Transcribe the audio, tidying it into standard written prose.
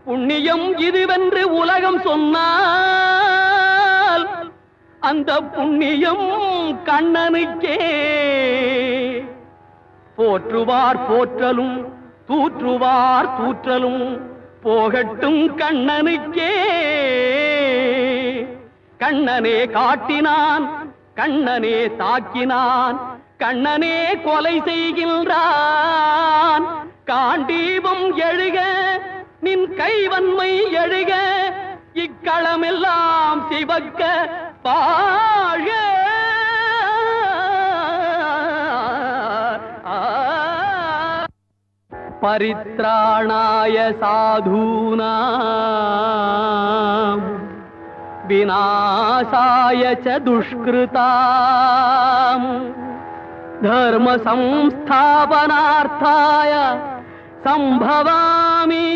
புண்ணியம் இதுவென்று உலகம் சொன்னால் அந்த புண்ணியம் கண்ணனுக்கே. போற்றுவார் போற்றலும் தூற்றுவார் தூற்றலும் போகட்டும் கண்ணனுக்கே. கண்ணனே காட்டினான், கண்ணனே தாக்கினான், கண்ணனே கொலை செய்கின்றான். காண்டீபம் எழுக நின் கைவன்மை எழுக, இக்களமெல்லாம் சிவக்க பாழ. பரித்ராணாய சாதூனாம் விநாசாய ச துஷ்கிருதாம் தர்ம சம்ஸ்தாபனார்த்தாய சம்பவாமி